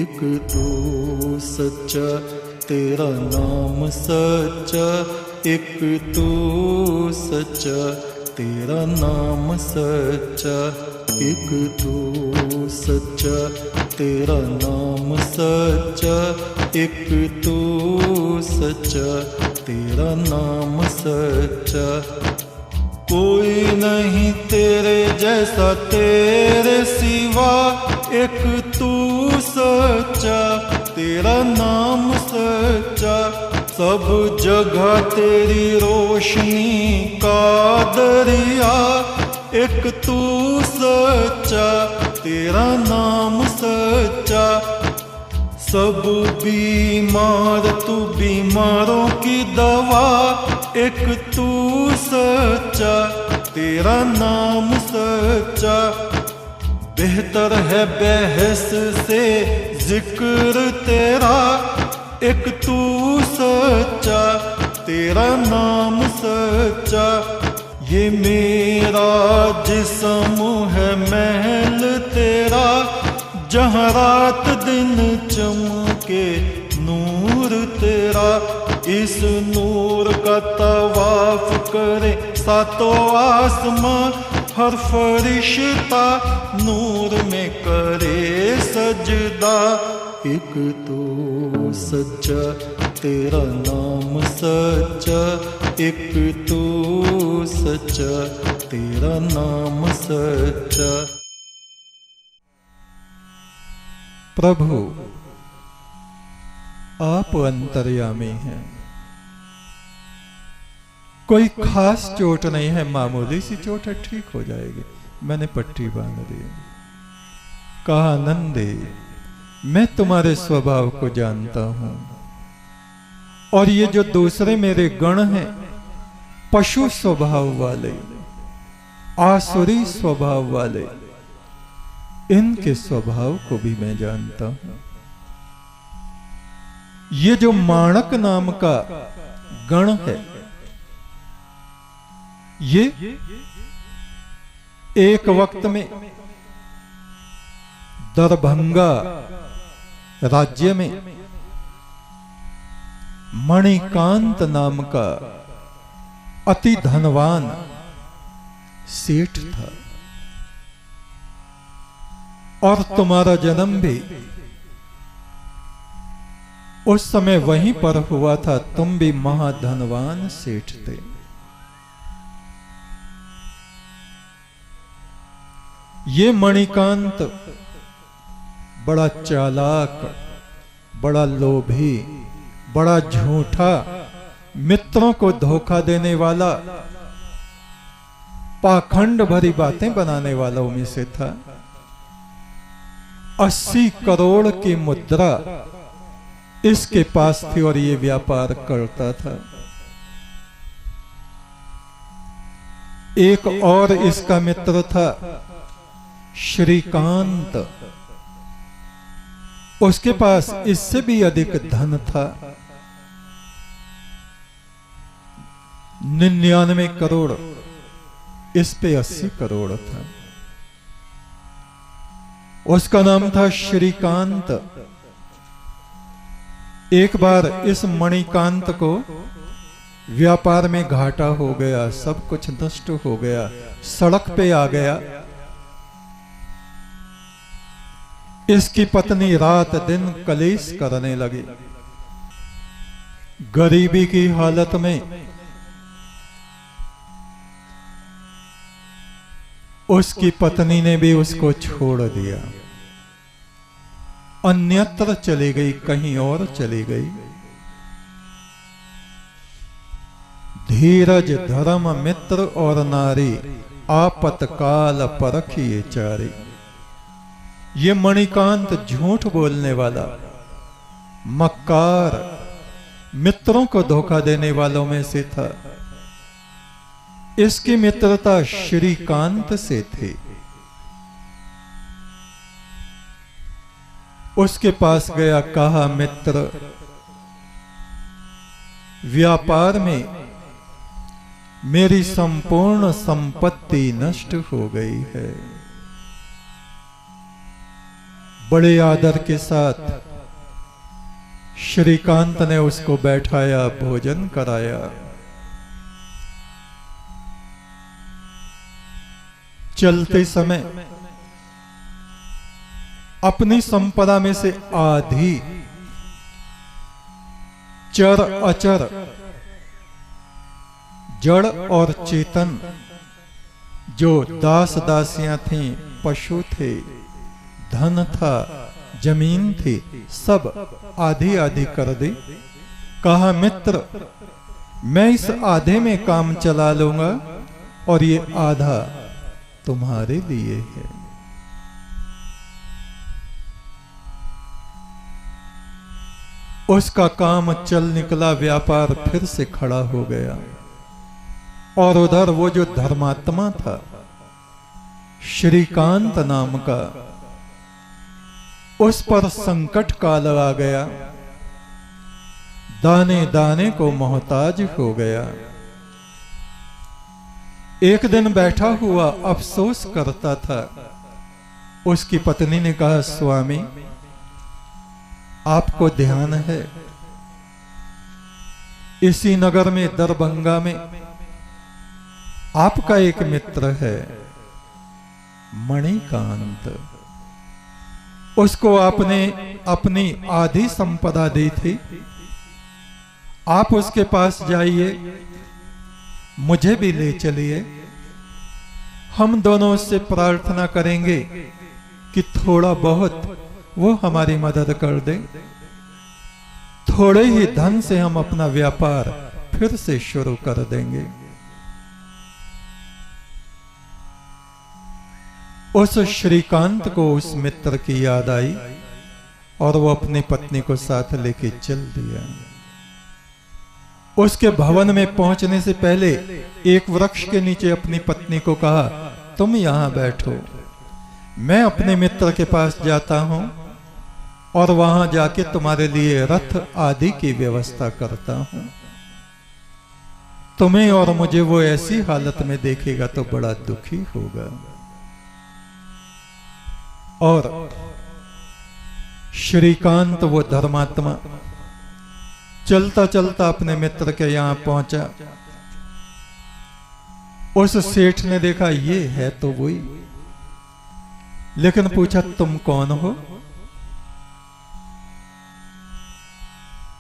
एक तू सच्चा तेरा नाम सच्चा, एक तू सच्चा तेरा नाम सच्चा, एक तू सच्चा तेरा नाम सच्चा, एक तू सच्चा तेरा नाम सच्चा। कोई नहीं तेरे जैसा तेरे सिवा, एक तू सच्चा तेरा नाम सच्चा। सब जगह तेरी रोशनी का दरिया, एक तू सच्चा तेरा नाम सच्चा। सब बीमार तू बीमारों की दवा, एक तू सच्चा तेरा नाम सच्चा। बेहतर है बहस से जिक्र तेरा, एक तू सच्चा तेरा नाम सच्चा। ये मेरा जिस्म है महल तेरा, जहाँ रात दिन चमके नूर तेरा। इस नूर का तवाफ करे सातों आसमां, हर फरिश्ता नूर में करे सजदा। एक तो सच्चा तेरा नाम सच्चा, एक तो सच्चा तेरा नाम सच्चा। प्रभु आप अंतर्यामी हैं, कोई खास चोट नहीं है, मामूली सी चोट है, ठीक हो जाएगी। मैंने पट्टी बांध दी। कहा नंदे मैं तुम्हारे स्वभाव को जानता हूं, और ये जो दूसरे मेरे गण हैं पशु स्वभाव वाले, आसुरी स्वभाव वाले, इनके स्वभाव को भी मैं जानता हूं। ये जो माणक नाम का गण है, ये एक वक्त में दरभंगा राज्य में मणिकांत नाम का अति धनवान सेठ था, और तुम्हारा जन्म भी उस समय वहीं पर हुआ था। तुम भी महाधनवान सेठ थे। ये मणिकांत बड़ा चालाक, बड़ा लोभी, बड़ा झूठा, मित्रों को धोखा देने वाला, पाखंड भरी बातें बनाने वालों में से था। 80 करोड़ की मुद्रा इसके पास थी और ये व्यापार करता था। एक और इसका मित्र था श्रीकांत, उसके पास इससे भी अधिक धन था। 99 करोड़, इस पे 80 करोड़ था। उसका नाम था श्रीकांत। एक बार इस मणिकांत को व्यापार में घाटा हो गया, सब कुछ नष्ट हो गया, सड़क पे आ गया। इसकी पत्नी रात दिन कलेश करने लगी। गरीबी की हालत में उसकी पत्नी ने भी उसको छोड़ दिया, अन्यत्र चली गई, कहीं और चली गई। धीरज धर्म मित्र और नारी, आपतकाल परखिए चारी। ये मणिकांत झूठ बोलने वाला, मक्कार, मित्रों को धोखा देने वालों में से था। इसकी मित्रता श्रीकांत से थी। उसके पास गया, कहा मित्र व्यापार में मेरी संपूर्ण संपत्ति नष्ट हो गई है, बड़े आदर के साथ श्रीकांत ने उसको बैठाया, भोजन कराया। चलते समय अपनी संपदा में से आधी चर अचर, जड़ और चेतन, जो दास दासियां थीं, पशु थे, धन था, जमीन थी, सब आधी आधी कर दी। कहा मित्र, मैं इस आधे में काम चला लूंगा और ये आधा तुम्हारे लिए है। उसका काम चल निकला, व्यापार फिर से खड़ा हो गया। और उधर वो जो धर्मात्मा था, श्रीकांत नाम का, उस पर संकट काल आ गया, दाने दाने को मोहताज हो गया। एक दिन बैठा हुआ अफसोस करता था। उसकी पत्नी ने कहा, स्वामी आपको ध्यान है, इसी नगर में दरभंगा में आपका एक मित्र है मणिकांत, उसको आपने अपनी आधी संपदा दी थी। आप उसके पास जाइए, मुझे भी ले चलिए, हम दोनों उससे प्रार्थना करेंगे कि थोड़ा बहुत वो हमारी मदद कर दे। थोड़े ही धन से हम अपना व्यापार फिर से शुरू कर देंगे। उस श्रीकांत को उस मित्र की याद आई और वो अपनी पत्नी को साथ लेके चल दिया। उसके भवन में पहुंचने से पहले एक वृक्ष के नीचे अपनी पत्नी को कहा, तुम यहां बैठो, मैं अपने मित्र के पास जाता हूं और वहां जाके तुम्हारे लिए रथ आदि की व्यवस्था करता हूं। तुम्हें और मुझे वो ऐसी हालत में देखेगा तो बड़ा दुखी होगा। और श्रीकांत वो धर्मात्मा चलता चलता अपने मित्र के यहां पहुंचा। उस सेठ ने देखा ये है तो वही, लेकिन पूछा तुम कौन हो?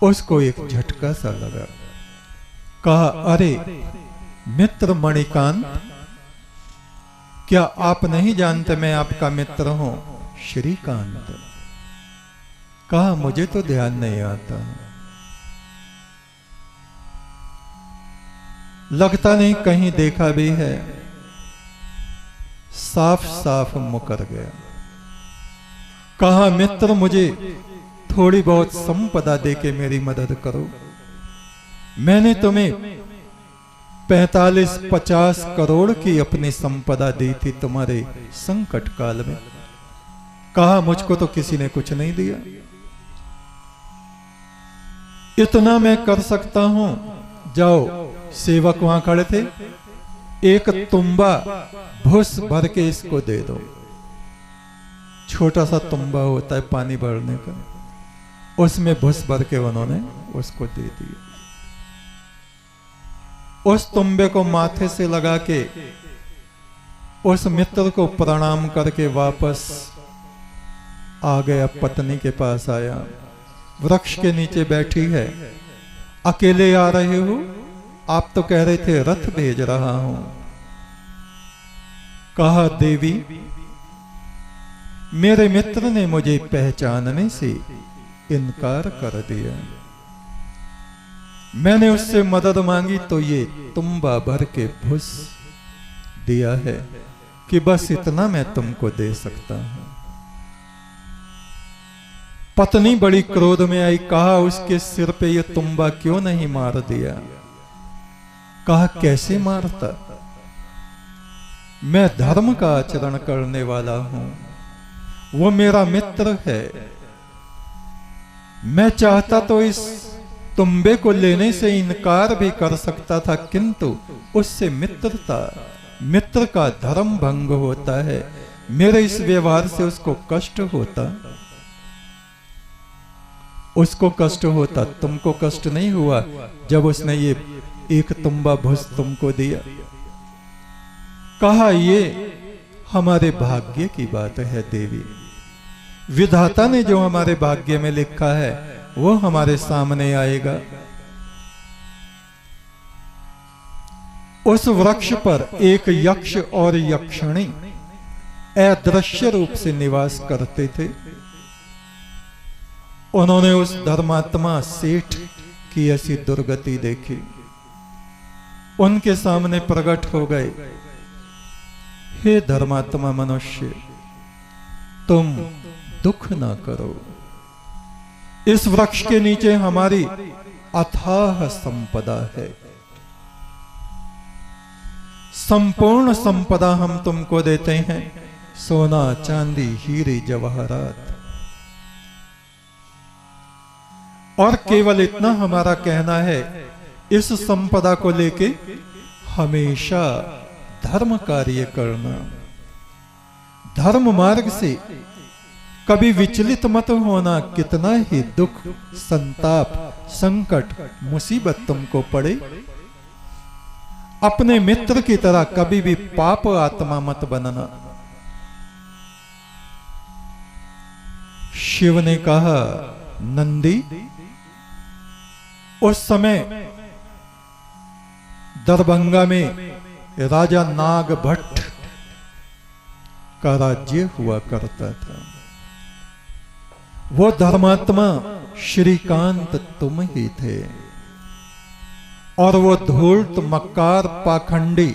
उसको एक झटका सा लगा। कहा, अरे मित्र मणिकांत, क्या आप नहीं जानते मैं आपका मित्र हूं श्रीकांत? कहा, मुझे तो ध्यान नहीं आता, लगता नहीं कहीं देखा भी है। साफ साफ मुकर गया। कहा, मित्र मुझे थोड़ी बहुत संपदा देके मेरी मदद करो। मैंने तुम्हें 45-50 करोड़ की अपनी संपदा दी थी तुम्हारे संकट काल में। कहा, मुझको तो किसी ने कुछ नहीं दिया। इतना मैं कर सकता हूं, जाओ, सेवक वहां खड़े थे, एक तुम्बा भूस भर के इसको दे दो। छोटा सा तुम्बा होता है पानी भरने का, उसमें भूस भर के उन्होंने उसको दे दिया। उस तुम्बे को माथे से लगा के उस मित्र को प्रणाम करके वापस आ गया, पत्नी के पास आया। वृक्ष के नीचे बैठी है, अकेले आ रहे हो? आप तो कह रहे थे रथ भेज रहा हूं। कहा, देवी मेरे मित्र ने मुझे पहचानने से इनकार कर दिया। मैंने उससे मदद मांगी तो ये तुम्बा भर के भूस दिया है कि बस इतना मैं तुमको दे सकता हूं। पत्नी बड़ी क्रोध में आई। कहा, उसके सिर पे ये तुम्बा क्यों नहीं मार दिया? कहा, कैसे मारता? मैं धर्म का आचरण करने वाला हूं, वो मेरा मित्र है। मैं चाहता तो इस तुम्बे को लेने से इनकार भी कर सकता था, किंतु उससे मित्र का धर्म भंग होता है। मेरे इस व्यवहार से उसको कष्ट होता, उसको कष्ट होता, तुमको कष्ट नहीं हुआ जब उसने ये एक तुम्बा भुज तुमको दिया। कहा ये हमारे भाग्य की बात है देवी, विधाता ने जो हमारे भाग्य में लिखा है वो हमारे सामने आएगा। उस वृक्ष पर एक यक्ष और यक्षिणी अदृश्य रूप से निवास करते थे। उन्होंने उस धर्मात्मा सेठ की ऐसी दुर्गति देखी, उनके सामने प्रकट हो गए, हे धर्मात्मा मनुष्य, तुम दुख ना करो, इस वृक्ष के नीचे हमारी अथाह संपदा है, संपूर्ण संपदा हम तुमको देते हैं, सोना चांदी हीरे जवाहरात। और केवल इतना हमारा कहना है, इस संपदा को लेके हमेशा धर्म कार्य करना, धर्म मार्ग से कभी विचलित मत होना। कितना ही दुख संताप संकट मुसीबत तुमको पड़े, अपने मित्र की तरह कभी भी पाप आत्मा मत बनना। शिव ने कहा, नंदी, उस समय दरभंगा में राजा नाग भट्ट का राज्य हुआ करता था। वो धर्मात्मा श्रीकांत तुम ही थे, और वो धूर्त मक्कार पाखंडी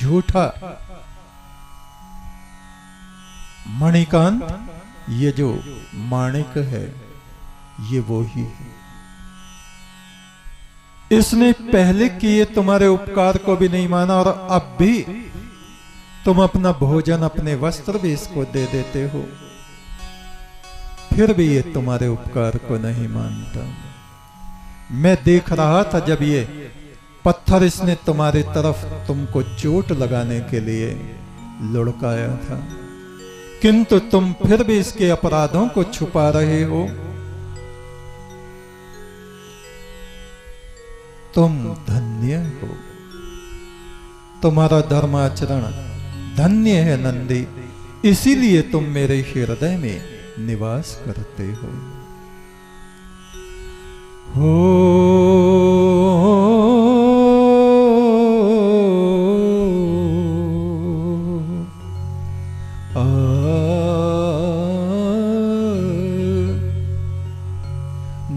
झूठा मणिकांत, ये जो माणिक है ये वो ही है। इसने पहले किए तुम्हारे उपकार को भी नहीं माना, और अब भी तुम अपना भोजन अपने वस्त्र भी इसको दे देते हो, फिर भी ये तुम्हारे उपकार को नहीं मानता। मैं देख रहा था जब ये पत्थर इसने तुम्हारी तरफ तुमको चोट लगाने के लिए लुढ़काया था, किंतु तुम फिर भी इसके अपराधों को छुपा रहे हो। तुम धन्य हो, तुम्हारा धर्माचरण धन्य है नंदी, इसीलिए तुम मेरे हृदय में निवास करते हो।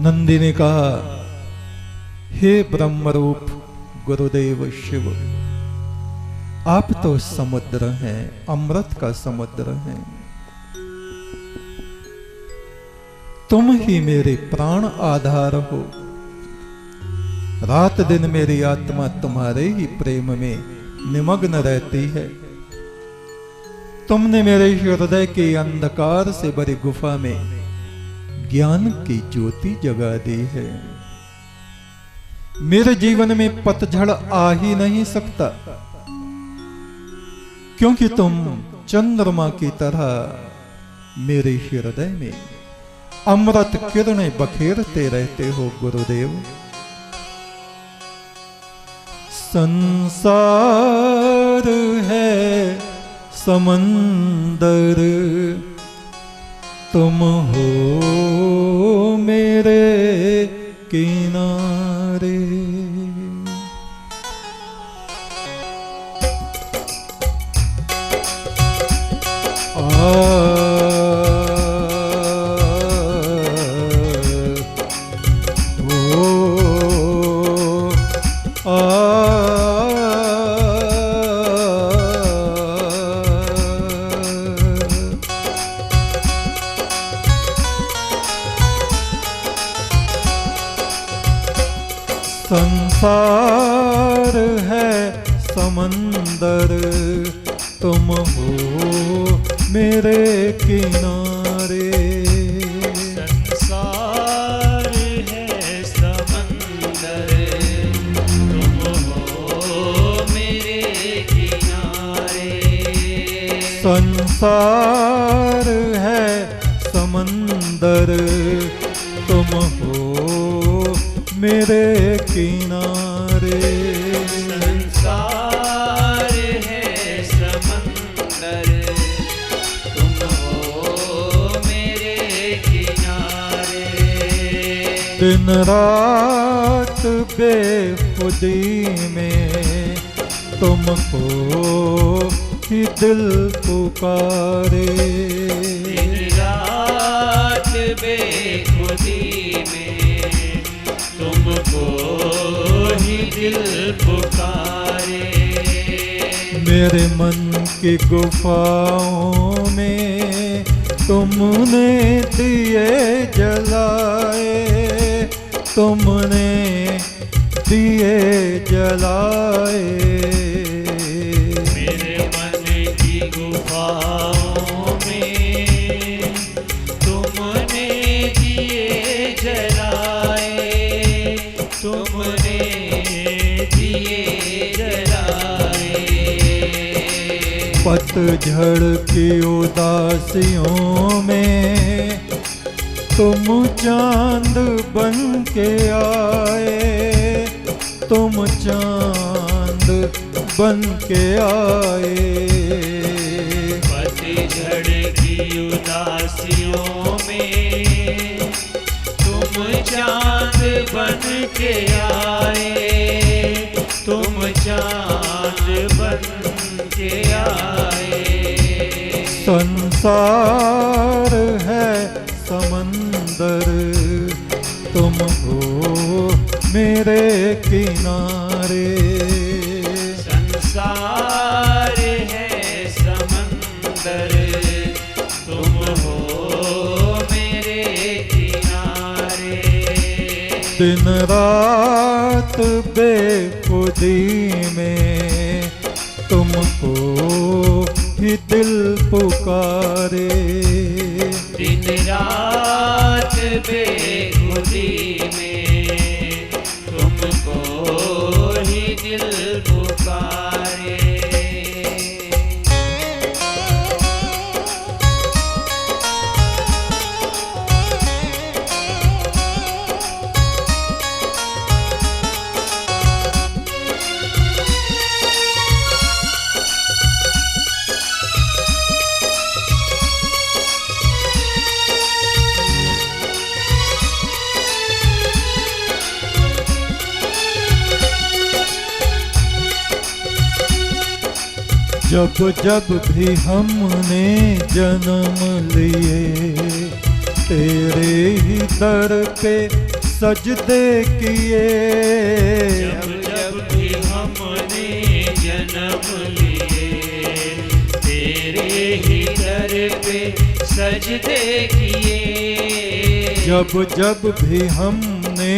नंदी ने कहा, हे ब्रह्मरूप गुरुदेव शिव, आप तो समुद्र हैं, अमृत का समुद्र हैं, तुम ही मेरे प्राण आधार हो। रात दिन मेरी आत्मा तुम्हारे ही प्रेम में निमग्न रहती है। तुमने मेरे हृदय के अंधकार से भरी गुफा में ज्ञान की ज्योति जगा दी है। मेरे जीवन में पतझड़ आ ही नहीं सकता, क्योंकि तुम चंद्रमा की तरह मेरे हृदय में अमृत किरणें बखेरते रहते हो गुरुदेव। संसार है समंदर, तुम हो मेरे किनारे। संसार है समंदर, तुम हो मेरे किनारे। संसार है समंदर, तुम हो मेरे किनारे। संसार है समंदर, तुम मेरे किनारे। संसार है समंदर, तुम हो मेरे किनारे। दिन रात बेखुदी में तुमको ही दिल पुकारे। दिन रात बेखुदी में तुमको ही दिल पुकारे। मेरे मन की गुफाओं में तुमने दिए जलाए, तुमने दिए जलाए। मेरे मन की गुफाओं में तुमने दिए जलाए, तुमने दिए जलाए। पतझड़ की उदासियों में तुम चांद बन के आए, तुम चांद बन के आए। पतझड़ की उदासियों में तुम चांद बन के आए, तुम चांद बन के आए। संसार है समंदर, तुम हो मेरे किनारे। संसार है समंदर, तुम हो मेरे किनारे। दिन रात बेखुदी में तुमको ही दिल पुकारे। दिन रात बेखुदी में तुमको ही दिल पुकारे। जब जब भी हमने जन्म लिए, तेरे ही दर पे सजदे किए। जब जब भी हमने जन्म लिए, तेरे ही दर पे सजदे किए। जब जब भी हमने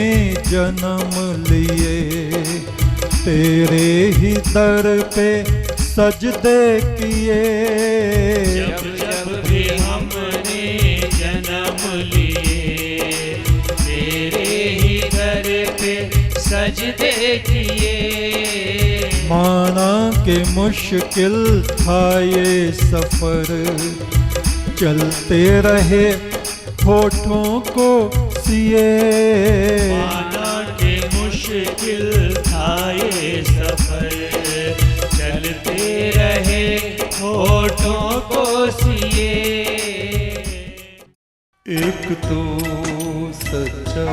जन्म लिए, तेरे ही दर पे सजदे किए। जब जब भी हमने जन्म लिए, तेरे ही दर पे सजदे किए। माना के मुश्किल था ये सफर, चलते रहे होठों को सिए। माना के मुश्किल था ये सफर, चलते रहे होठों को सिए। एक तो सच्चा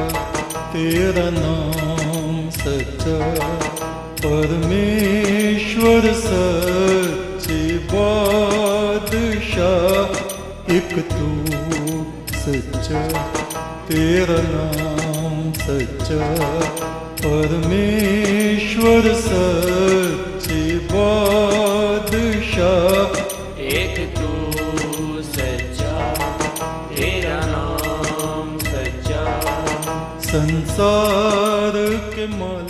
तेरा नाम सच्चा, परमेश्वर सच्चे बादशाह। एक तो सच्चा तेरा नाम सच्चा, परमेश्वर सच्चे बादशाह। एक तू सच्चा तेरा नाम सच्चा, संसार के मालिक